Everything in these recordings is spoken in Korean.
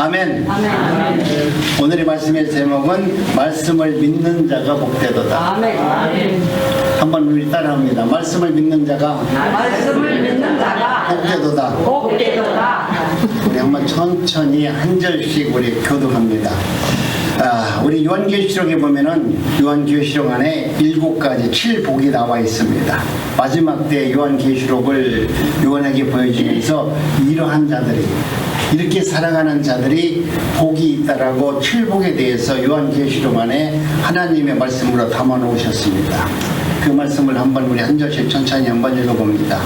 아멘. 아멘. 오늘의 말씀의 제목은 말씀을 믿는 자가 복되도다. 아멘. 한번 우리 따라합니다. 말씀을 믿는 자가 말씀을 믿는 자가 복되도다. 복되도다. 우리 한번 천천히 한 절씩 우리 교독합니다. 우리 요한계시록에 보면은 요한계시록 안에 7가지 7복이 나와 있습니다. 마지막 때 요한계시록을 요한에게 보여주면서 이러한 자들이 이렇게 살아가는 자들이 복이 있다라고 7복에 대해서 요한계시록 안에 하나님의 말씀으로 담아 놓으셨습니다. 그 말씀을 한번 우리 한 절씩 천천히 한번 읽어봅니다.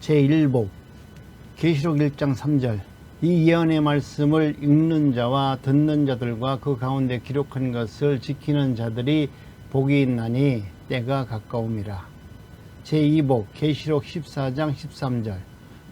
제1복 계시록 1장 3절 이 예언의 말씀을 읽는 자와 듣는 자들과 그 가운데 기록한 것을 지키는 자들이 복이 있나니 때가 가까움이라. 제2복 계시록 14장 13절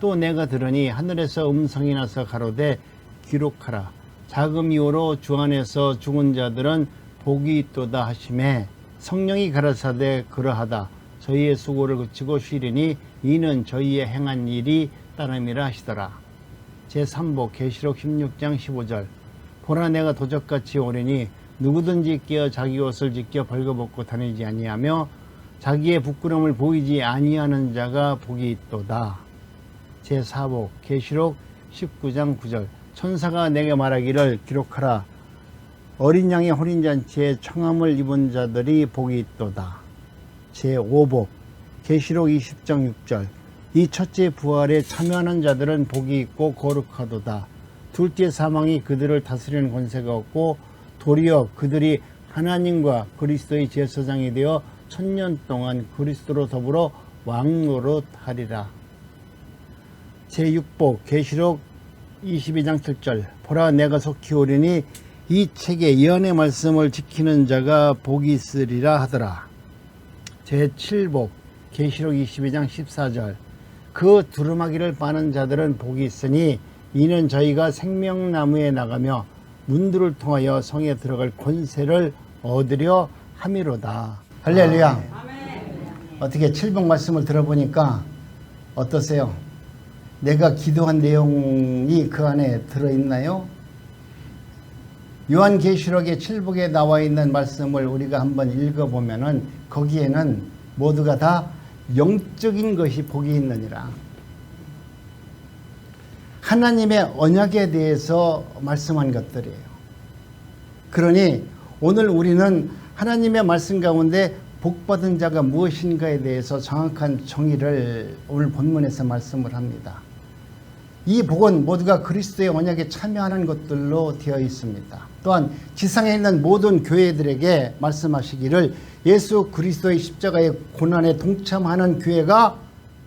또 내가 들으니 하늘에서 음성이 나서 가로되 기록하라. 자금 이후로 주 안에서 죽은 자들은 복이 있도다 하시매 성령이 가라사대 그러하다. 저희의 수고를 그치고 쉬리니 이는 저희의 행한 일이 따름이라 하시더라. 제3복 계시록 16장 15절 보라 내가 도적같이 오리니 누구든지 깨어 자기 옷을 지켜 벌거벗고 다니지 아니하며 자기의 부끄러움을 보이지 아니하는 자가 복이 있도다. 제4복 계시록 19장 9절 천사가 내게 말하기를 기록하라. 어린 양의 혼인잔치에 청함을 입은 자들이 복이 있도다. 제5복 계시록 20장 6절 이 첫째 부활에 참여하는 자들은 복이 있고 거룩하도다. 둘째 사망이 그들을 다스리는 권세가 없고 도리어 그들이 하나님과 그리스도의 제사장이 되어 1000년 동안 그리스도로 더불어 왕노릇하리라. 제6복 계시록 22장 7절 보라 내가 속히 오리니 이 책의 예언의 말씀을 지키는 자가 복이 있으리라 하더라. 제7복 계시록 22장 14절 그 두루마기를 빠는 자들은 복이 있으니 이는 저희가 생명나무에 나가며 문들을 통하여 성에 들어갈 권세를 얻으려 함이로다. 할렐루야. 어떻게 7복 말씀을 들어보니까 어떠세요? 내가 기도한 내용이 그 안에 들어있나요? 요한계시록의 7복에 나와 있는 말씀을 우리가 한번 읽어보면은 거기에는 모두가 다 영적인 것이 복이 있느니라. 하나님의 언약에 대해서 말씀한 것들이에요. 그러니 오늘 우리는 하나님의 말씀 가운데 복받은 자가 무엇인가에 대해서 정확한 정의를 오늘 본문에서 말씀을 합니다. 이 복은 모두가 그리스도의 언약에 참여하는 것들로 되어 있습니다. 또한 지상에 있는 모든 교회들에게 말씀하시기를 예수 그리스도의 십자가의 고난에 동참하는 교회가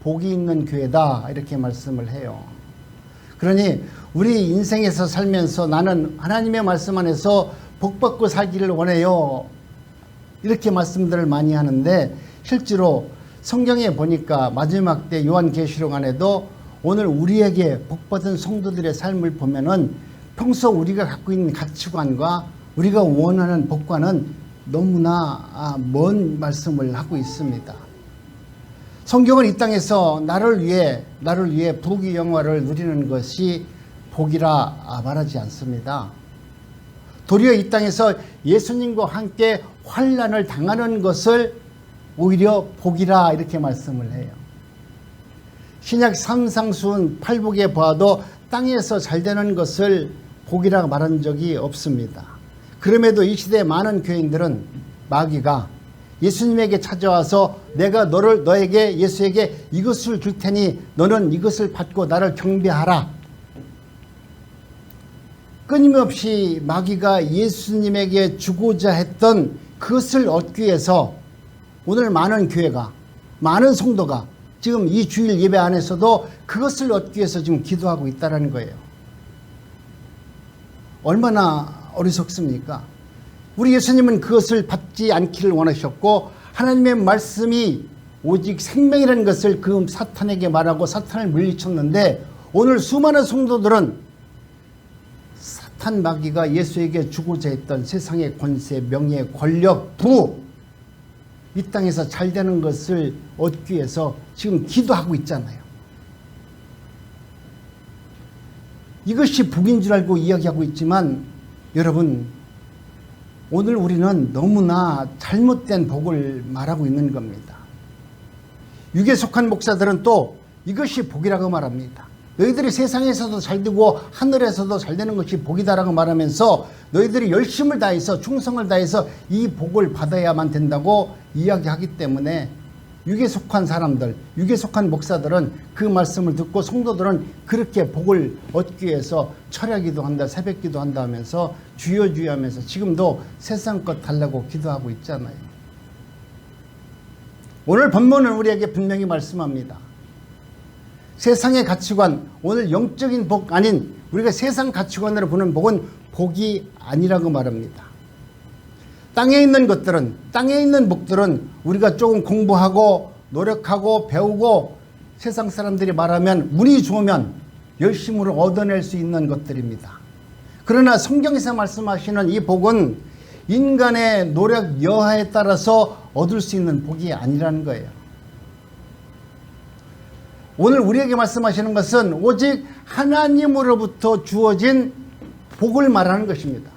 복이 있는 교회다 이렇게 말씀을 해요. 그러니 우리 인생에서 살면서 나는 하나님의 말씀 안에서 복받고 살기를 원해요 이렇게 말씀들을 많이 하는데 실제로 성경에 보니까 마지막 때 요한계시록 안에도 오늘 우리에게 복받은 성도들의 삶을 보면은 평소 우리가 갖고 있는 가치관과 우리가 원하는 복과는 너무나 먼 말씀을 하고 있습니다. 성경은 이 땅에서 나를 위해 부귀 영화를 누리는 것이 복이라 말하지 않습니다. 도리어 이 땅에서 예수님과 함께 환난을 당하는 것을 오히려 복이라 이렇게 말씀을 해요. 신약 삼상수훈 8복에 봐도 땅에서 잘 되는 것을 복이라 말한 적이 없습니다. 그럼에도 이 시대의 많은 교인들은 마귀가 예수님에게 찾아와서 내가 너에게 예수에게 이것을 줄 테니 너는 이것을 받고 나를 경배하라. 끊임없이 마귀가 예수님에게 주고자 했던 그것을 얻기 위해서 오늘 많은 교회가 많은 성도가 지금 이 주일 예배 안에서도 그것을 얻기 위해서 지금 기도하고 있다는 거예요. 얼마나 어리석습니까? 우리 예수님은 그것을 받지 않기를 원하셨고 하나님의 말씀이 오직 생명이라는 것을 그 사탄에게 말하고 사탄을 물리쳤는데 오늘 수많은 성도들은 사탄 마귀가 예수에게 주고자 했던 세상의 권세, 명예, 권력, 부 이 땅에서 잘 되는 것을 얻기 위해서 지금 기도하고 있잖아요. 이것이 복인 줄 알고 이야기하고 있지만 여러분, 오늘 우리는 너무나 잘못된 복을 말하고 있는 겁니다. 육에 속한 목사들은 또 이것이 복이라고 말합니다. 너희들이 세상에서도 잘되고 하늘에서도 잘되는 것이 복이다라고 말하면서 너희들이 열심을 다해서 충성을 다해서 이 복을 받아야만 된다고 이야기하기 때문에 육에 속한 사람들, 육에 속한 목사들은 그 말씀을 듣고 성도들은 그렇게 복을 얻기 위해서 철야기도 한다, 새벽기도 한다 하면서 주여 주여 하면서 지금도 세상 것 달라고 기도하고 있잖아요. 오늘 본문은 우리에게 분명히 말씀합니다. 세상의 가치관, 오늘 영적인 복 아닌 우리가 세상 가치관으로 보는 복은 복이 아니라고 말합니다. 땅에 있는 것들은, 땅에 있는 복들은 우리가 조금 공부하고 노력하고 배우고 세상 사람들이 말하면 운이 좋으면 열심으로 얻어낼 수 있는 것들입니다. 그러나 성경에서 말씀하시는 이 복은 인간의 노력 여하에 따라서 얻을 수 있는 복이 아니라는 거예요. 오늘 우리에게 말씀하시는 것은 오직 하나님으로부터 주어진 복을 말하는 것입니다.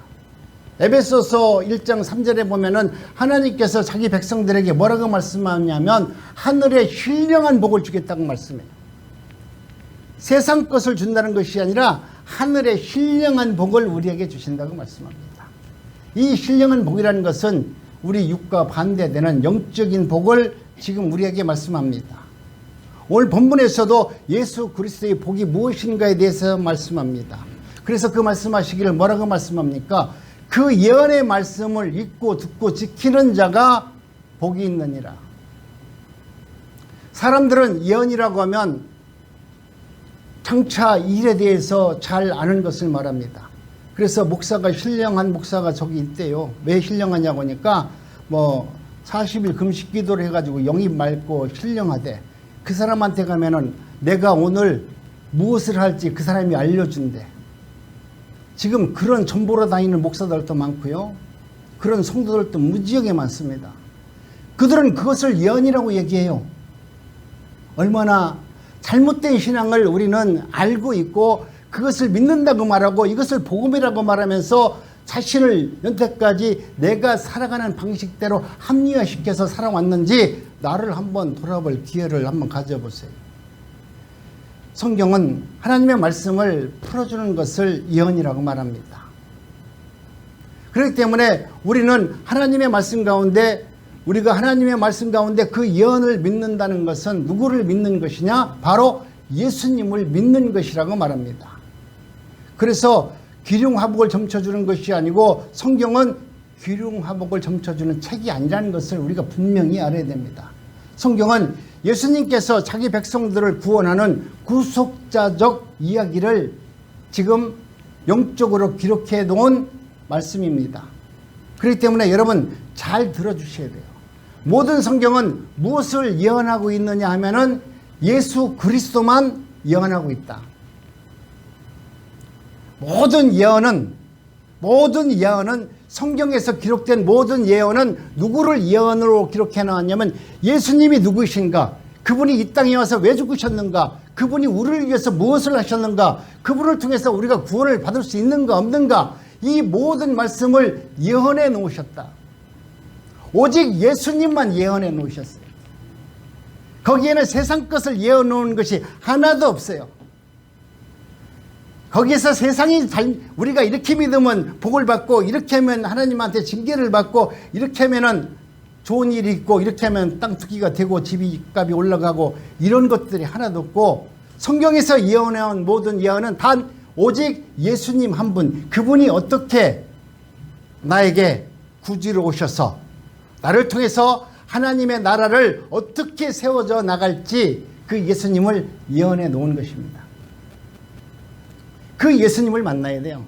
에베소서 1장 3절에 보면은 하나님께서 자기 백성들에게 뭐라고 말씀하냐면 하늘의 신령한 복을 주겠다고 말씀해요. 세상 것을 준다는 것이 아니라 하늘의 신령한 복을 우리에게 주신다고 말씀합니다. 이 신령한 복이라는 것은 우리 육과 반대되는 영적인 복을 지금 우리에게 말씀합니다. 오늘 본문에서도 예수 그리스도의 복이 무엇인가에 대해서 말씀합니다. 그래서 그 말씀하시기를 뭐라고 말씀합니까? 그 예언의 말씀을 읽고 듣고 지키는 자가 복이 있느니라. 사람들은 예언이라고 하면 장차 일에 대해서 잘 아는 것을 말합니다. 그래서 목사가 신령한 목사가 저기 있대요. 왜 신령하냐고 하니까 40일 금식 기도를 해가지고 영이 맑고 신령하대. 그 사람한테 가면은 내가 오늘 무엇을 할지 그 사람이 알려준대. 지금 그런 전보러 다니는 목사들도 많고요. 그런 성도들도 무지하게 많습니다. 그들은 그것을 예언이라고 얘기해요. 얼마나 잘못된 신앙을 우리는 알고 있고 그것을 믿는다고 말하고 이것을 복음이라고 말하면서 자신을 여태까지 내가 살아가는 방식대로 합리화시켜서 살아왔는지 나를 한번 돌아볼 기회를 한번 가져보세요. 성경은 하나님의 말씀을 풀어주는 것을 예언이라고 말합니다. 그렇기 때문에 우리는 하나님의 말씀 가운데 우리가 하나님의 말씀 가운데 그 예언을 믿는다는 것은 누구를 믿는 것이냐? 바로 예수님을 믿는 것이라고 말합니다. 그래서 기륭화복을 점쳐주는 것이 아니고 성경은 기륭화복을 점쳐주는 책이 아니라는 것을 우리가 분명히 알아야 됩니다. 성경은 예수님께서 자기 백성들을 구원하는 구속자적 이야기를 지금 영적으로 기록해 놓은 말씀입니다. 그렇기 때문에 여러분 잘 들어주셔야 돼요. 모든 성경은 무엇을 예언하고 있느냐 하면은 예수 그리스도만 예언하고 있다. 모든 예언은 성경에서 기록된 모든 예언은 누구를 예언으로 기록해 놨냐면 예수님이 누구이신가, 그분이 이 땅에 와서 왜 죽으셨는가, 그분이 우리를 위해서 무엇을 하셨는가, 그분을 통해서 우리가 구원을 받을 수 있는가 없는가, 이 모든 말씀을 예언해 놓으셨다. 오직 예수님만 예언해 놓으셨어요. 거기에는 세상 것을 예언해 놓은 것이 하나도 없어요. 거기에서 세상이 우리가 이렇게 믿으면 복을 받고 이렇게 하면 하나님한테 징계를 받고 이렇게 하면은 좋은 일이 있고 이렇게 하면 땅 투기가 되고 집값이 올라가고 이런 것들이 하나도 없고 성경에서 예언해온 모든 예언은 단 오직 예수님 한 분, 그분이 어떻게 나에게 구주로 오셔서 나를 통해서 하나님의 나라를 어떻게 세워져 나갈지 그 예수님을 예언해 놓은 것입니다. 그 예수님을 만나야 돼요.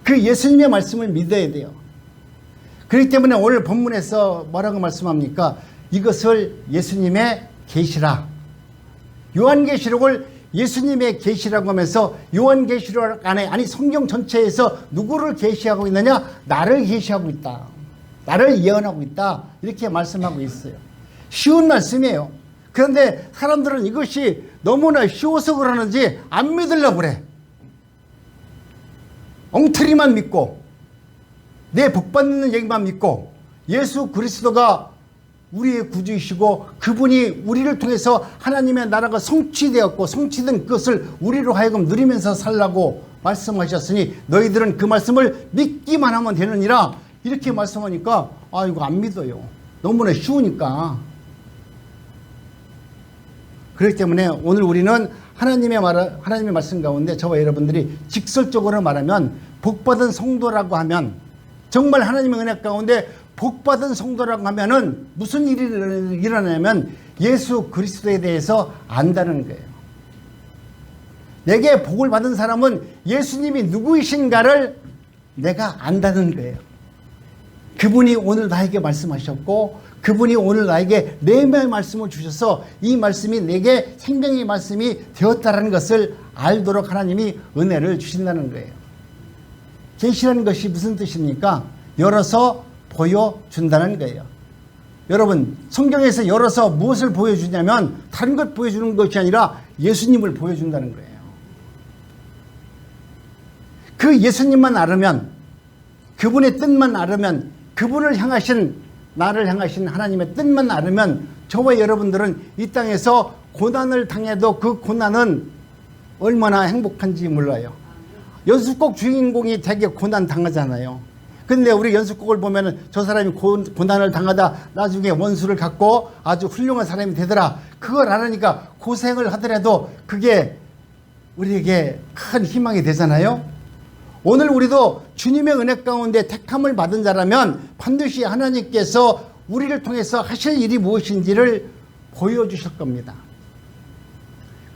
그 예수님의 말씀을 믿어야 돼요. 그렇기 때문에 오늘 본문에서 뭐라고 말씀합니까? 이것을 예수님의 계시라. 요한계시록을 예수님의 계시라고 하면서 요한계시록 안에 아니 성경 전체에서 누구를 계시하고 있느냐? 나를 계시하고 있다. 나를 예언하고 있다. 이렇게 말씀하고 있어요. 쉬운 말씀이에요. 그런데 사람들은 이것이 너무나 쉬워서 그러는지 안 믿으려고 그래. 엉터리만 믿고 내 복받는 얘기만 믿고 예수 그리스도가 우리의 구주이시고 그분이 우리를 통해서 하나님의 나라가 성취되었고 성취된 그것을 우리로 하여금 누리면서 살라고 말씀하셨으니 너희들은 그 말씀을 믿기만 하면 되느니라 이렇게 말씀하니까 아 이거 안 믿어요. 너무나 쉬우니까. 그렇기 때문에 오늘 우리는 하나님의 말씀 가운데 저와 여러분들이 직설적으로 말하면 복받은 성도라고 하면 정말 하나님의 은혜 가운데 복받은 성도라고 하면은 무슨 일이 일어나냐면 예수 그리스도에 대해서 안다는 거예요. 내게 복을 받은 사람은 예수님이 누구이신가를 내가 안다는 거예요. 그분이 오늘 나에게 말씀하셨고 그분이 오늘 나에게 내면의 말씀을 주셔서 이 말씀이 내게 생명의 말씀이 되었다는 것을 알도록 하나님이 은혜를 주신다는 거예요. 계시라는 것이 무슨 뜻입니까? 열어서 보여준다는 거예요. 여러분 성경에서 열어서 무엇을 보여주냐면 다른 것 보여주는 것이 아니라 예수님을 보여준다는 거예요. 그 예수님만 알으면 그분의 뜻만 알으면 그분을 향하신 나를 향하신 하나님의 뜻만 알으면 저와 여러분들은 이 땅에서 고난을 당해도 그 고난은 얼마나 행복한지 몰라요. 연수곡 주인공이 되게 고난 당하잖아요. 근데 우리 연수곡을 보면은 저 사람이 고난을 당하다 나중에 원수를 갖고 아주 훌륭한 사람이 되더라. 그걸 알으니까 고생을 하더라도 그게 우리에게 큰 희망이 되잖아요. 오늘 우리도 주님의 은혜 가운데 택함을 받은 자라면 반드시 하나님께서 우리를 통해서 하실 일이 무엇인지를 보여주실 겁니다.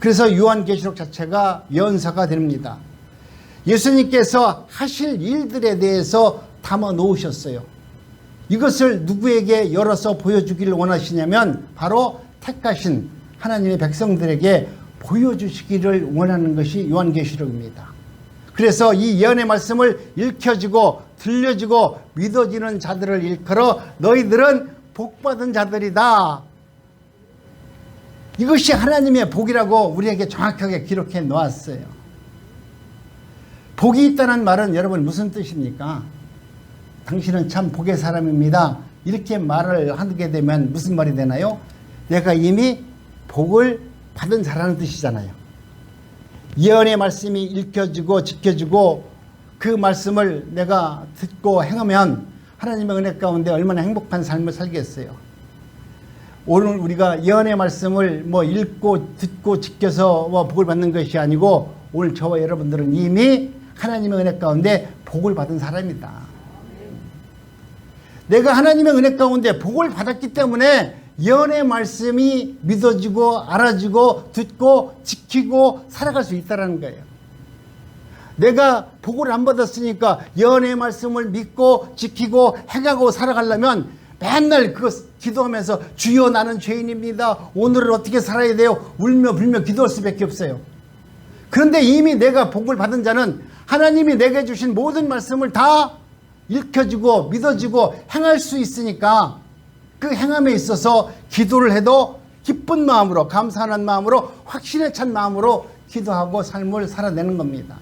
그래서 요한계시록 자체가 예언서가 됩니다. 예수님께서 하실 일들에 대해서 담아 놓으셨어요. 이것을 누구에게 열어서 보여주기를 원하시냐면 바로 택하신 하나님의 백성들에게 보여주시기를 원하는 것이 요한계시록입니다. 그래서 이 예언의 말씀을 읽혀지고 들려지고 믿어지는 자들을 일컬어 너희들은 복받은 자들이다. 이것이 하나님의 복이라고 우리에게 정확하게 기록해 놓았어요. 복이 있다는 말은 여러분 무슨 뜻입니까? 당신은 참 복의 사람입니다. 이렇게 말을 하게 되면 무슨 말이 되나요? 내가 이미 복을 받은 자라는 뜻이잖아요. 예언의 말씀이 읽혀지고 지켜지고 그 말씀을 내가 듣고 행하면 하나님의 은혜 가운데 얼마나 행복한 삶을 살겠어요. 오늘 우리가 예언의 말씀을 읽고 듣고 지켜서 복을 받는 것이 아니고 오늘 저와 여러분들은 이미 하나님의 은혜 가운데 복을 받은 사람이다. 내가 하나님의 은혜 가운데 복을 받았기 때문에 예언의 말씀이 믿어지고 알아지고 듣고 지키고 살아갈 수 있다는 거예요. 내가 복을 안 받았으니까 예언의 말씀을 믿고 지키고 행하고 살아가려면 맨날 그거 기도하면서 주여 나는 죄인입니다. 오늘을 어떻게 살아야 돼요? 울며 불며 기도할 수밖에 없어요. 그런데 이미 내가 복을 받은 자는 하나님이 내게 주신 모든 말씀을 다 읽혀지고 믿어지고 행할 수 있으니까 그 행함에 있어서 기도를 해도 기쁜 마음으로 감사하는 마음으로 확신에 찬 마음으로 기도하고 삶을 살아내는 겁니다.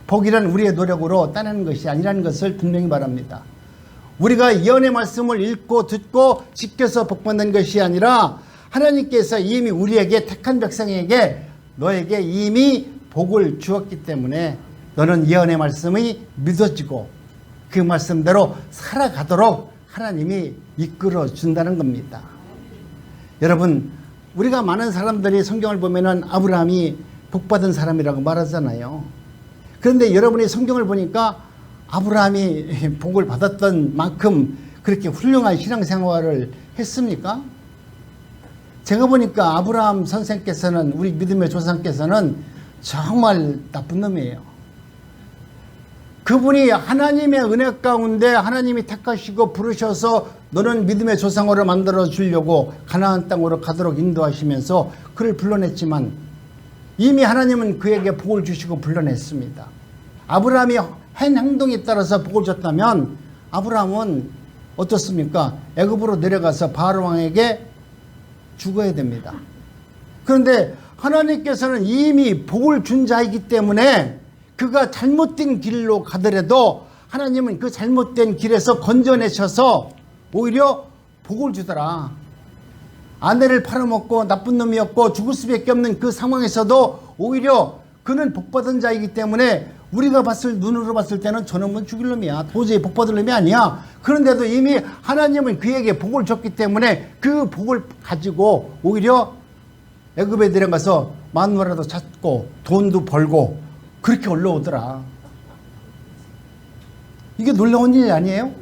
복이란 우리의 노력으로 따내는 것이 아니라는 것을 분명히 말합니다. 우리가 예언의 말씀을 읽고 듣고 지켜서 복받는 것이 아니라 하나님께서 이미 우리에게 택한 백성에게 너에게 이미 복을 주었기 때문에 너는 예언의 말씀이 믿어지고 그 말씀대로 살아가도록 하나님이 이끌어 준다는 겁니다. 여러분 우리가 많은 사람들이 성경을 보면은 아브라함이 복받은 사람이라고 말하잖아요. 그런데 여러분이 성경을 보니까 아브라함이 복을 받았던 만큼 그렇게 훌륭한 신앙생활을 했습니까? 제가 보니까 아브라함 선생께서는 우리 믿음의 조상께서는 정말 나쁜 놈이에요. 그분이 하나님의 은혜 가운데 하나님이 택하시고 부르셔서 너는 믿음의 조상으로 만들어 주려고 가나안 땅으로 가도록 인도하시면서 그를 불러냈지만 이미 하나님은 그에게 복을 주시고 불러냈습니다. 아브라함이 한 행동에 따라서 복을 줬다면 아브라함은 어떻습니까? 애굽으로 내려가서 바알 왕에게 죽어야 됩니다. 그런데 하나님께서는 이미 복을 준 자이기 때문에 그가 잘못된 길로 가더라도 하나님은 그 잘못된 길에서 건져내셔서 오히려 복을 주더라. 아내를 팔아먹고 나쁜 놈이었고 죽을 수밖에 없는 그 상황에서도 오히려 그는 복받은 자이기 때문에 우리가 눈으로 봤을 때는 저놈은 죽일 놈이야. 도저히 복받을 놈이 아니야. 그런데도 이미 하나님은 그에게 복을 줬기 때문에 그 복을 가지고 오히려 애굽에 들어가서 마누라도 찾고 돈도 벌고 그렇게 올라오더라. 이게 놀라운 일이 아니에요?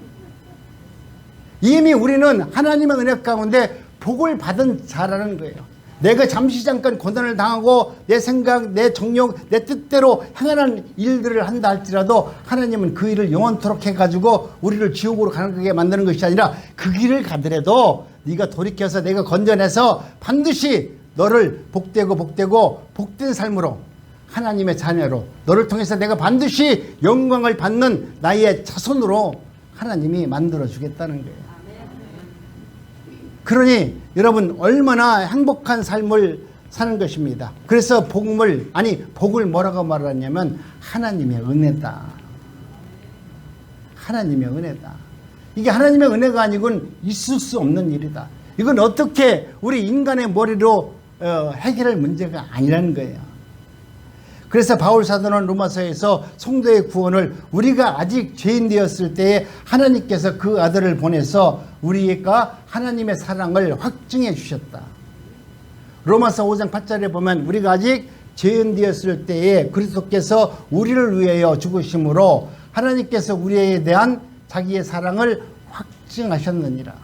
이미 우리는 하나님의 은혜 가운데 복을 받은 자라는 거예요. 내가 잠시 잠깐 고난을 당하고 내 생각, 내 정욕, 내 뜻대로 행하는 일들을 한다 할지라도 하나님은 그 일을 영원토록 해가지고 우리를 지옥으로 가게 만드는 것이 아니라 그 길을 가더라도 네가 돌이켜서 내가 건져내서 반드시 너를 복되고 복된 삶으로 하나님의 자녀로 너를 통해서 내가 반드시 영광을 받는 나의 자손으로 하나님이 만들어 주겠다는 거예요. 그러니 여러분 얼마나 행복한 삶을 사는 것입니다. 그래서 복을 뭐라고 말하냐면 하나님의 은혜다. 하나님의 은혜다. 이게 하나님의 은혜가 아니고는 있을 수 없는 일이다. 이건 어떻게 우리 인간의 머리로 해결할 문제가 아니라는 거예요. 그래서 바울 사도는 로마서에서 성도의 구원을 우리가 아직 죄인 되었을 때에 하나님께서 그 아들을 보내서 우리가 하나님의 사랑을 확증해 주셨다. 로마서 5장 8절에 보면 우리가 아직 죄인 되었을 때에 그리스도께서 우리를 위하여 죽으심으로 하나님께서 우리에 대한 자기의 사랑을 확증하셨느니라.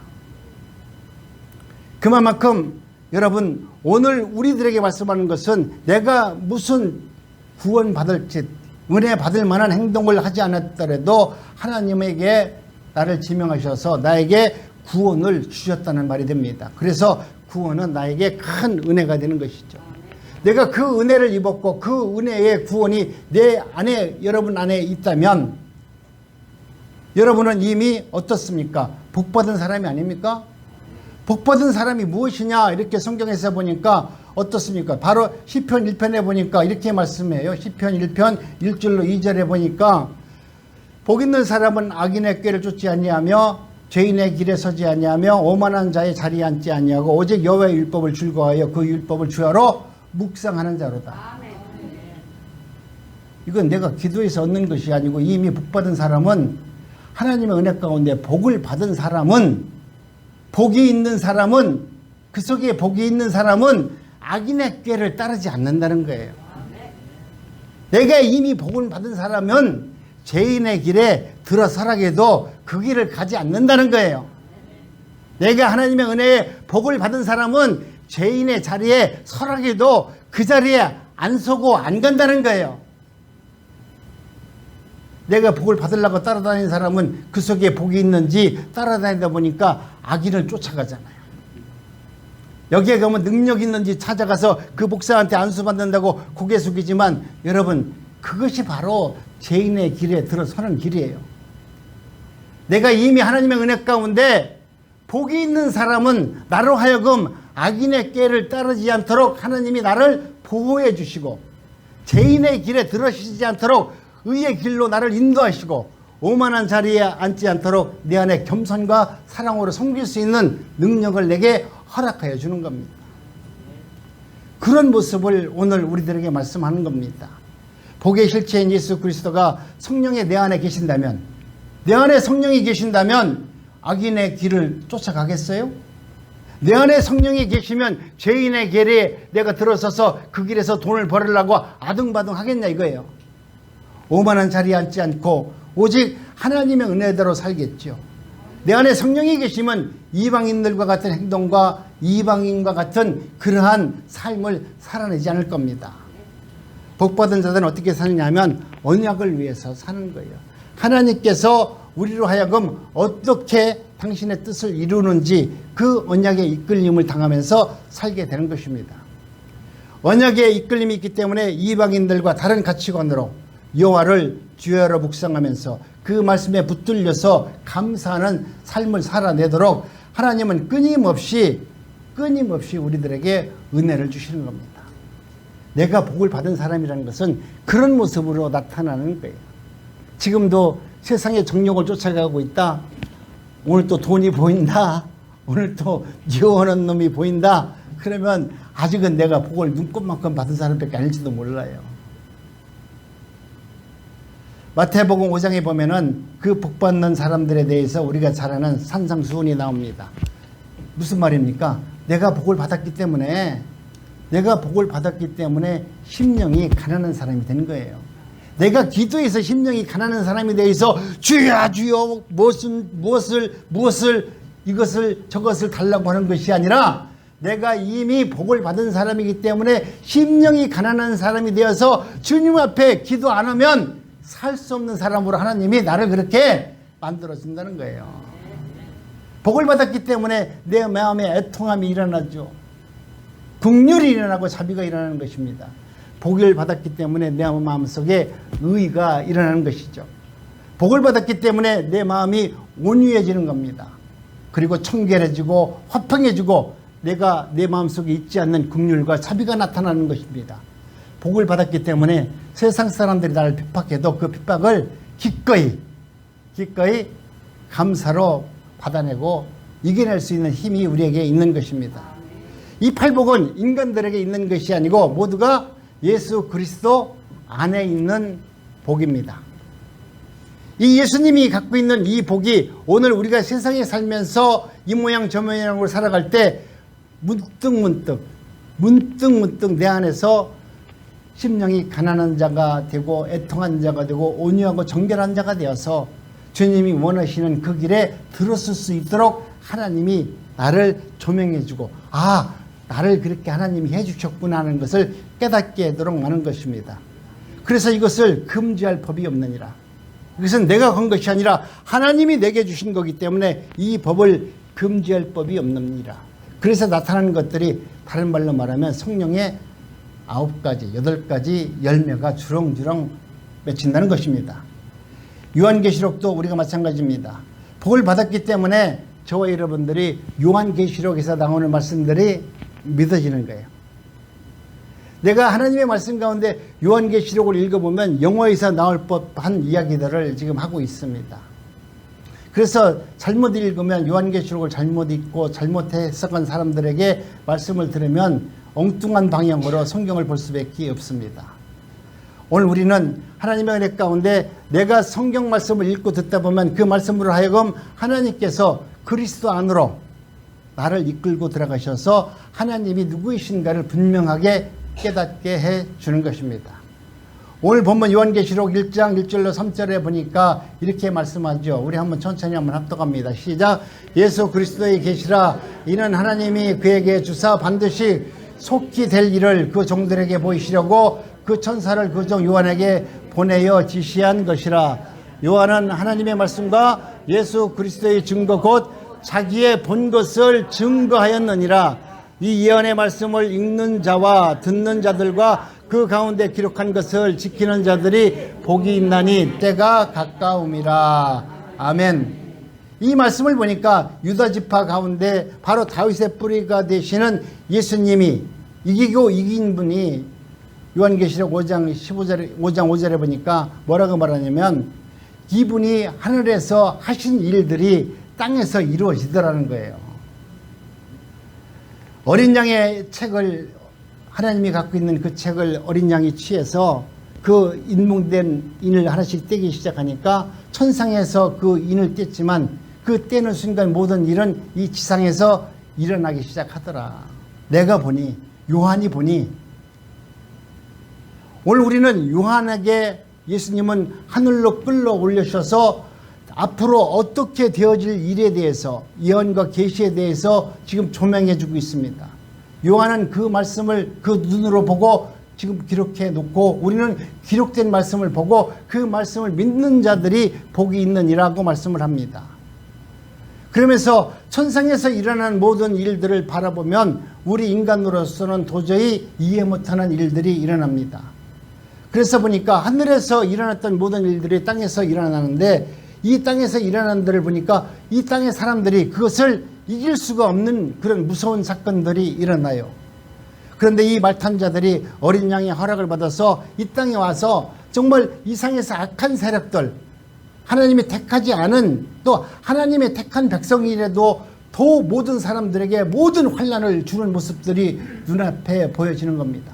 그만큼 여러분 오늘 우리들에게 말씀하는 것은 내가 무슨 구원받을지 은혜 받을 만한 행동을 하지 않았더라도 하나님에게 나를 지명하셔서 나에게 구원을 주셨다는 말이 됩니다. 그래서 구원은 나에게 큰 은혜가 되는 것이죠. 내가 그 은혜를 입었고 그 은혜의 구원이 내 안에 여러분 안에 있다면 여러분은 이미 어떻습니까? 복받은 사람이 아닙니까? 복받은 사람이 무엇이냐 이렇게 성경에서 보니까 어떻습니까? 바로 시편 1편에 보니까 이렇게 말씀해요. 시편 1편 1절로 2절에 보니까 복 있는 사람은 악인의 꾀를 쫓지 아니하며 죄인의 길에 서지 아니하며 오만한 자의 자리에 앉지 아니하고 오직 여호와의 율법을 즐거워하여 그 율법을 주야로 묵상하는 자로다. 이건 내가 기도해서 얻는 것이 아니고 이미 복받은 사람은 하나님의 은혜 가운데 복을 받은 사람은 복이 있는 사람은 그 속에 복이 있는 사람은 악인의 꾀를 따르지 않는다는 거예요. 내가 이미 복을 받은 사람은 죄인의 길에 들어서라게도 그 길을 가지 않는다는 거예요. 내가 하나님의 은혜에 복을 받은 사람은 죄인의 자리에 서라게도 그 자리에 안 서고 안 간다는 거예요. 내가 복을 받으려고 따라다니는 사람은 그 속에 복이 있는지 따라다니다 보니까 악인을 쫓아가잖아요. 여기에 가면 능력 있는지 찾아가서 그 목사한테 안수받는다고 고개 숙이지만 여러분 그것이 바로 죄인의 길에 들어서는 길이에요. 내가 이미 하나님의 은혜 가운데 복이 있는 사람은 나로 하여금 악인의 꾀를 따르지 않도록 하나님이 나를 보호해 주시고 죄인의 길에 들어서지 않도록 의의 길로 나를 인도하시고 오만한 자리에 앉지 않도록 내 안에 겸손과 사랑으로 섬길 수 있는 능력을 내게 허락하여 주는 겁니다. 그런 모습을 오늘 우리들에게 말씀하는 겁니다. 복의 실체인 예수 그리스도가 성령의 내 안에 계신다면 내 안에 성령이 계신다면 악인의 길을 쫓아가겠어요? 내 안에 성령이 계시면 죄인의 길에 내가 들어서서 그 길에서 돈을 벌으려고 아등바등 하겠냐 이거예요. 오만한 자리에 앉지 않고 오직 하나님의 은혜대로 살겠죠. 내 안에 성령이 계시면 이방인들과 같은 행동과 이방인과 같은 그러한 삶을 살아내지 않을 겁니다. 복받은 자들은 어떻게 사느냐면 언약을 위해서 사는 거예요. 하나님께서 우리로 하여금 어떻게 당신의 뜻을 이루는지 그 언약의 이끌림을 당하면서 살게 되는 것입니다. 언약의 이끌림이 있기 때문에 이방인들과 다른 가치관으로 여호와를 주야로 묵상하면서 그 말씀에 붙들려서 감사하는 삶을 살아내도록 하나님은 끊임없이 우리들에게 은혜를 주시는 겁니다. 내가 복을 받은 사람이라는 것은 그런 모습으로 나타나는 거예요. 지금도 세상의 정욕을 쫓아가고 있다. 오늘 또 돈이 보인다. 오늘 또 유언한 놈이 보인다. 그러면 아직은 내가 복을 눈곱만큼 받은 사람밖에 아닐지도 몰라요. 마태복음 5장에 보면은 그 복 받는 사람들에 대해서 우리가 잘 아는 산상수훈이 나옵니다. 무슨 말입니까? 내가 복을 받았기 때문에 심령이 가난한 사람이 되는 거예요. 내가 기도해서 심령이 가난한 사람이 되어서 주여 주여 무엇을 이것을 저것을 달라고 하는 것이 아니라 내가 이미 복을 받은 사람이기 때문에 심령이 가난한 사람이 되어서 주님 앞에 기도 안 하면 살 수 없는 사람으로 하나님이 나를 그렇게 만들어준다는 거예요. 복을 받았기 때문에 내 마음에 애통함이 일어나죠. 긍휼이 일어나고 자비가 일어나는 것입니다. 복을 받았기 때문에 내 마음속에 의가 일어나는 것이죠. 복을 받았기 때문에 내 마음이 온유해지는 겁니다. 그리고 청결해지고 화평해지고 내가 내 마음속에 있지 않는 긍휼과 자비가 나타나는 것입니다. 복을 받았기 때문에 세상 사람들이 나를 핍박해도 그 핍박을 기꺼이 감사로 받아내고 이겨낼 수 있는 힘이 우리에게 있는 것입니다. 이 팔복은 인간들에게 있는 것이 아니고 모두가 예수 그리스도 안에 있는 복입니다. 이 예수님이 갖고 있는 이 복이 오늘 우리가 세상에 살면서 이 모양 저 모양으로 살아갈 때 문득 내 안에서 심령이 가난한 자가 되고 애통한 자가 되고 온유하고 정결한 자가 되어서 주님이 원하시는 그 길에 들어설 수 있도록 하나님이 나를 조명해 주고 나를 그렇게 하나님이 해주셨구나 하는 것을 깨닫게 하도록 하는 것입니다. 그래서 이것을 금지할 법이 없느니라. 이것은 내가 건 것이 아니라 하나님이 내게 주신 거기 때문에 이 법을 금지할 법이 없느니라. 그래서 나타나는 것들이 다른 말로 말하면 성령의 9가지, 8가지 열매가 주렁주렁 맺힌다는 것입니다. 요한계시록도 우리가 마찬가지입니다. 복을 받았기 때문에 저와 여러분들이 요한계시록에서 나오는 말씀들이 믿어지는 거예요. 내가 하나님의 말씀 가운데 요한계시록을 읽어보면 영어에서 나올 법한 이야기들을 지금 하고 있습니다. 그래서 잘못 읽으면 요한계시록을 잘못 읽고 잘못 해석한 사람들에게 말씀을 들으면 엉뚱한 방향으로 성경을 볼 수밖에 없습니다. 오늘 우리는 하나님의 은혜 가운데 내가 성경 말씀을 읽고 듣다 보면 그 말씀으로 하여금 하나님께서 그리스도 안으로 나를 이끌고 들어가셔서 하나님이 누구이신가를 분명하게 깨닫게 해 주는 것입니다. 오늘 본문 요한계시록 1장 1절로 3절에 보니까 이렇게 말씀하죠. 우리 한번 천천히 한번 합독합니다. 시작. 예수 그리스도의 계시라. 이는 하나님이 그에게 주사 반드시 속히 될 일을 그 종들에게 보이시려고 그 천사를 그 종 요한에게 보내어 지시한 것이라. 요한은 하나님의 말씀과 예수 그리스도의 증거 곧 자기의 본 것을 증거하였느니라. 이 예언의 말씀을 읽는 자와 듣는 자들과 그 가운데 기록한 것을 지키는 자들이 복이 있나니 때가 가까움이라. 아멘. 이 말씀을 보니까 유다 지파 가운데 바로 다윗의 뿌리가 되시는 예수님이 이기고 이긴 분이 요한계시록 5장 5절에 보니까 뭐라고 말하냐면 이분이 하늘에서 하신 일들이 땅에서 이루어지더라는 거예요. 어린 양의 책을 하나님이 갖고 있는 그 책을 어린 양이 취해서 그 인문된 인을 하나씩 떼기 시작하니까 천상에서 그 인을 뗐지만 그 떼는 순간 모든 일은 이 지상에서 일어나기 시작하더라. 내가 보니 요한이 보니 오늘 우리는 요한에게 예수님은 하늘로 끌어 올려셔서 앞으로 어떻게 되어질 일에 대해서 예언과 계시에 대해서 지금 조명해 주고 있습니다. 요한은 그 말씀을 그 눈으로 보고 지금 기록해 놓고 우리는 기록된 말씀을 보고 그 말씀을 믿는 자들이 복이 있느니라고 말씀을 합니다. 그러면서 천상에서 일어나는 모든 일들을 바라보면 우리 인간으로서는 도저히 이해 못하는 일들이 일어납니다. 그래서 보니까 하늘에서 일어났던 모든 일들이 땅에서 일어나는데 이 땅에서 일어나는 데를 보니까 이 땅의 사람들이 그것을 이길 수가 없는 그런 무서운 사건들이 일어나요. 그런데 이 말탄 자들이 어린 양의 허락을 받아서 이 땅에 와서 정말 이상해서 악한 세력들, 하나님이 택하지 않은, 또 하나님의 택한 백성이라도 더 모든 사람들에게 모든 환난을 주는 모습들이 눈앞에 보여지는 겁니다.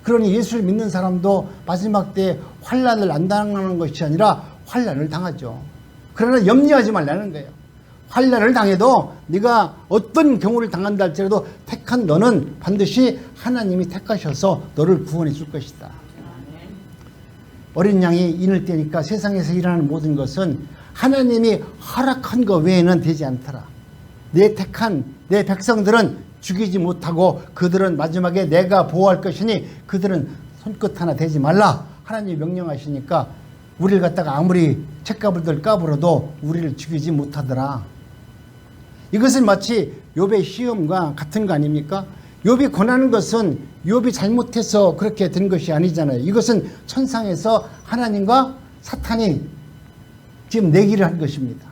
그러니 예수를 믿는 사람도 마지막 때에 환난을 안 당하는 것이 아니라 환난을 당하죠. 그러나 염려하지 말라는 거예요. 환난을 당해도 네가 어떤 경우를 당한다 할지라도 택한 너는 반드시 하나님이 택하셔서 너를 구원해 줄 것이다. 어린 양이 인을 떼니까 세상에서 일어나는 모든 것은 하나님이 허락한 것 외에는 되지 않더라. 내 택한 내 백성들은 죽이지 못하고 그들은 마지막에 내가 보호할 것이니 그들은 손끝 하나 대지 말라. 하나님이 명령하시니까 우리를 갖다가 아무리 책가불들 까불어도 우리를 죽이지 못하더라. 이것은 마치 욥의 시험과 같은 거 아닙니까? 욥이 고난하는 것은 욥이 잘못해서 그렇게 된 것이 아니잖아요. 이것은 천상에서 하나님과 사탄이 지금 내기를 한 것입니다.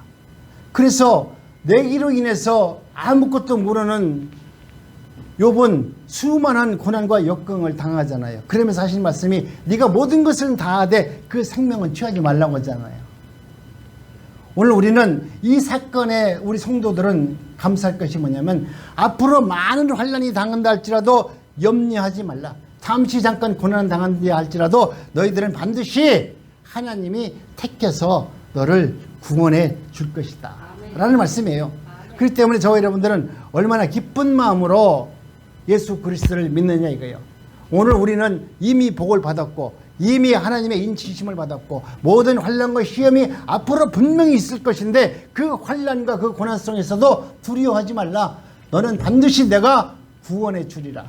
그래서 내기로 인해서 아무것도 모르는 욥은 수많은 고난과 역경을 당하잖아요. 그러면서 하신 말씀이 네가 모든 것을 다 하되 그 생명은 취하지 말라고 하잖아요. 오늘 우리는 이 사건에 우리 성도들은 감사할 것이 뭐냐면 앞으로 많은 환난이 당한다 할지라도 염려하지 말라. 잠시 잠깐 고난 당한다 할지라도 너희들은 반드시 하나님이 택해서 너를 구원해 줄 것이다 라는 말씀이에요. 그렇기 때문에 저와 여러분들은 얼마나 기쁜 마음으로 예수 그리스도를 믿느냐 이거예요. 오늘 우리는 이미 복을 받았고 이미 하나님의 인치심을 받았고 모든 환난과 시험이 앞으로 분명히 있을 것인데 그 환난과 그 고난 속에서도 두려워하지 말라. 너는 반드시 내가 구원해 주리라.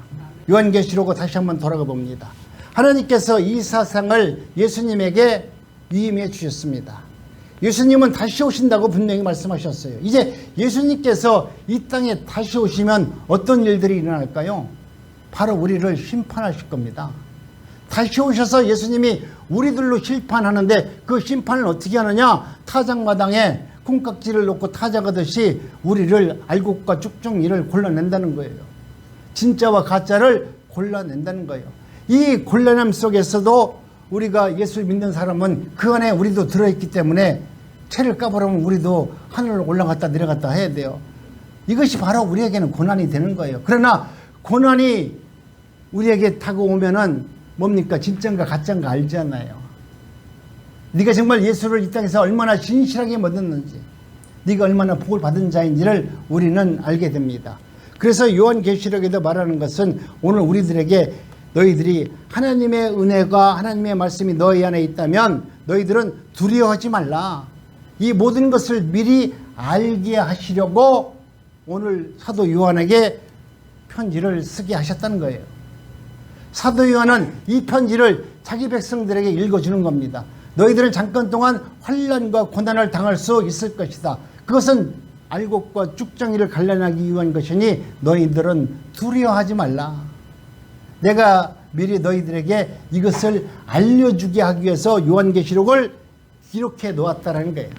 요한계시록 다시 한번 돌아가 봅니다. 하나님께서 이 세상을 예수님에게 위임해 주셨습니다. 예수님은 다시 오신다고 분명히 말씀하셨어요. 이제 예수님께서 이 땅에 다시 오시면 어떤 일들이 일어날까요? 바로 우리를 심판하실 겁니다. 다시 오셔서 예수님이 우리들로 심판하는데 그 심판을 어떻게 하느냐? 타작마당에 콩깍지를 놓고 타작하듯이 우리를 알곡과 쭉정이를 골라낸다는 거예요. 진짜와 가짜를 골라낸다는 거예요. 이 골라냄 속에서도 우리가 예수를 믿는 사람은 그 안에 우리도 들어있기 때문에 채를 까버리면 우리도 하늘로 올라갔다 내려갔다 해야 돼요. 이것이 바로 우리에게는 고난이 되는 거예요. 그러나 고난이 우리에게 다가오면은 뭡니까? 진짜인가 가짜인가 알잖아요. 네가 정말 예수를 이 땅에서 얼마나 진실하게 믿었는지, 네가 얼마나 복을 받은 자인지를 우리는 알게 됩니다. 그래서 요한계시록에도 말하는 것은 오늘 우리들에게 너희들이 하나님의 은혜가 하나님의 말씀이 너희 안에 있다면 너희들은 두려워하지 말라. 이 모든 것을 미리 알게 하시려고 오늘 사도 요한에게 편지를 쓰게 하셨다는 거예요. 사도 요한은 이 편지를 자기 백성들에게 읽어주는 겁니다. 너희들은 잠깐 동안 환난과 고난을 당할 수 있을 것이다. 그것은 알곡과 쭉정이를 갈라내기 위한 것이니 너희들은 두려워하지 말라. 내가 미리 너희들에게 이것을 알려주게 하기 위해서 요한계시록을 기록해 놓았다는 거예요.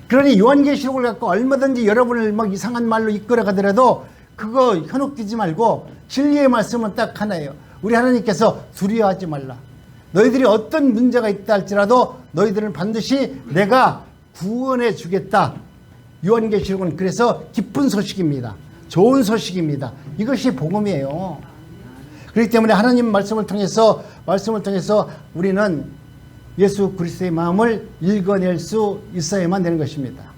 그러니 요한계시록을 갖고 얼마든지 여러분을 막 이상한 말로 이끌어 가더라도 그거 현혹되지 말고 진리의 말씀은 딱 하나예요. 우리 하나님께서 두려워하지 말라. 너희들이 어떤 문제가 있다 할지라도 너희들은 반드시 내가 구원해 주겠다. 요한계시록은 그래서 기쁜 소식입니다. 좋은 소식입니다. 이것이 복음이에요. 그렇기 때문에 하나님 말씀을 통해서 우리는 예수 그리스도의 마음을 읽어낼 수 있어야만 되는 것입니다.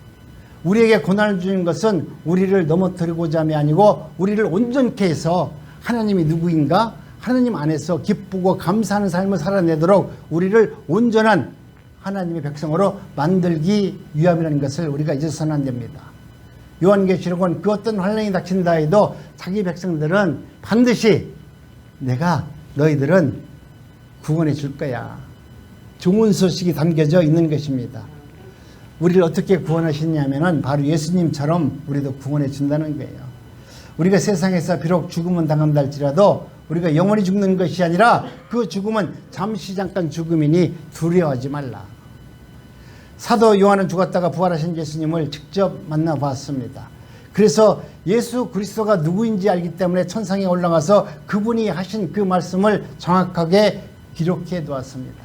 우리에게 고난을 주는 것은 우리를 넘어뜨리고자 함이 아니고 우리를 온전케 해서 하나님이 누구인가? 하나님 안에서 기쁘고 감사하는 삶을 살아내도록 우리를 온전한 하나님의 백성으로 만들기 위함이라는 것을 우리가 잊어서는 안 됩니다. 요한계시록은 그 어떤 환난이 닥친다 해도 자기 백성들은 반드시 내가 너희들은 구원해 줄 거야. 좋은 소식이 담겨져 있는 것입니다. 우리를 어떻게 구원하시냐면은 바로 예수님처럼 우리도 구원해 준다는 거예요. 우리가 세상에서 비록 죽음은 당한다 할지라도 우리가 영원히 죽는 것이 아니라 그 죽음은 잠시 잠깐 죽음이니 두려워하지 말라. 사도 요한은 죽었다가 부활하신 예수님을 직접 만나봤습니다. 그래서 예수 그리스도가 누구인지 알기 때문에 천상에 올라가서 그분이 하신 그 말씀을 정확하게 기록해 두었습니다.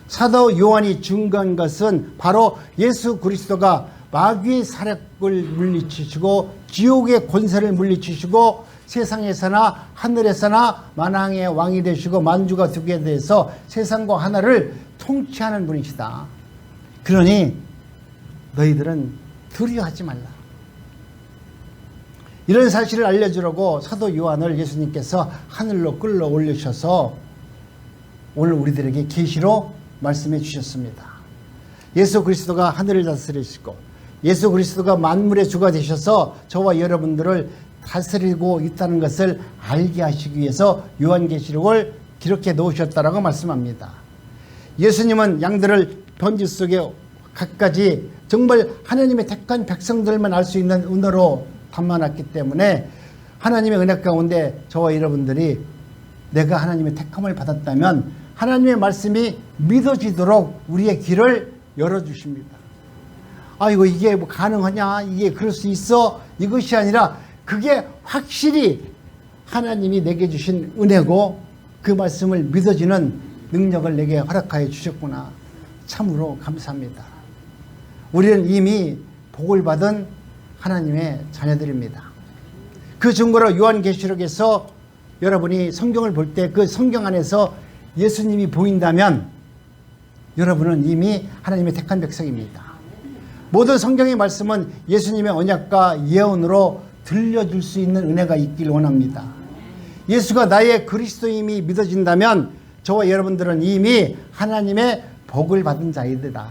사도 요한이 증거한 것은 바로 예수 그리스도가 마귀의 사력을 물리치시고 지옥의 권세를 물리치시고 세상에서나 하늘에서나 만왕의 왕이 되시고 만주가 두게 돼서 세상과 하늘을 통치하는 분이시다. 그러니 너희들은 두려워하지 말라. 이런 사실을 알려주려고 사도 요한을 예수님께서 하늘로 끌어 올리셔서 오늘 우리들에게 계시로 말씀해 주셨습니다. 예수 그리스도가 하늘을 다스리시고 예수 그리스도가 만물의 주가 되셔서 저와 여러분들을 다스리고 있다는 것을 알게 하시기 위해서 요한계시록을 기록해 놓으셨다라고 말씀합니다. 예수님은 양들을 번지 속에 갖가지 정말 하나님의 택한 백성들만 알 수 있는 은혜로 담아놨기 때문에 하나님의 은혜 가운데 저와 여러분들이 내가 하나님의 택함을 받았다면 하나님의 말씀이 믿어지도록 우리의 길을 열어주십니다. 아이고 이게 뭐 가능하냐, 이게 그럴 수 있어, 이것이 아니라 그게 확실히 하나님이 내게 주신 은혜고 그 말씀을 믿어지는 능력을 내게 허락하여 주셨구나. 참으로 감사합니다. 우리는 이미 복을 받은 하나님의 자녀들입니다. 그 증거로 요한계시록에서 여러분이 성경을 볼 때 그 성경 안에서 예수님이 보인다면 여러분은 이미 하나님의 택한 백성입니다. 모든 성경의 말씀은 예수님의 언약과 예언으로 들려줄 수 있는 은혜가 있길 원합니다. 예수가 나의 그리스도임이 믿어진다면 저와 여러분들은 이미 하나님의 복을 받은 자이다.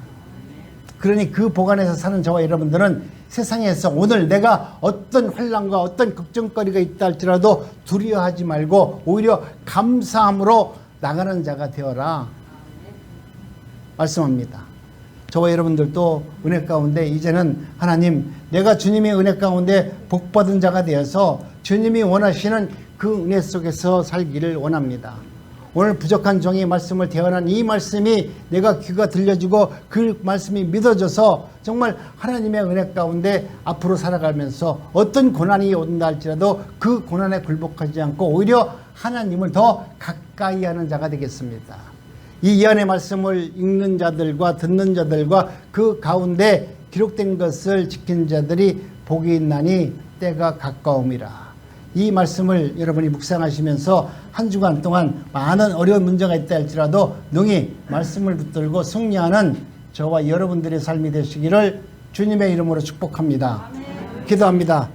그러니 그 복 안에서 사는 저와 여러분들은 세상에서 오늘 내가 어떤 환난과 어떤 걱정거리가 있다 할지라도 두려워하지 말고 오히려 감사함으로 나가는 자가 되어라 말씀합니다. 저와 여러분들도 은혜 가운데 이제는 하나님, 내가 주님의 은혜 가운데 복받은 자가 되어서 주님이 원하시는 그 은혜 속에서 살기를 원합니다. 오늘 부족한 종의 말씀을 대언한 이 말씀이 내가 귀가 들려지고 그 말씀이 믿어져서 정말 하나님의 은혜 가운데 앞으로 살아가면서 어떤 고난이 온다 할지라도 그 고난에 굴복하지 않고 오히려 하나님을 더 가까이 하는 자가 되겠습니다. 이 예언의 말씀을 읽는 자들과 듣는 자들과 그 가운데 기록된 것을 지킨 자들이 복이 있나니 때가 가까움이라. 이 말씀을 여러분이 묵상하시면서 한 주간 동안 많은 어려운 문제가 있다 할지라도 능히 말씀을 붙들고 승리하는 저와 여러분들의 삶이 되시기를 주님의 이름으로 축복합니다. 기도합니다.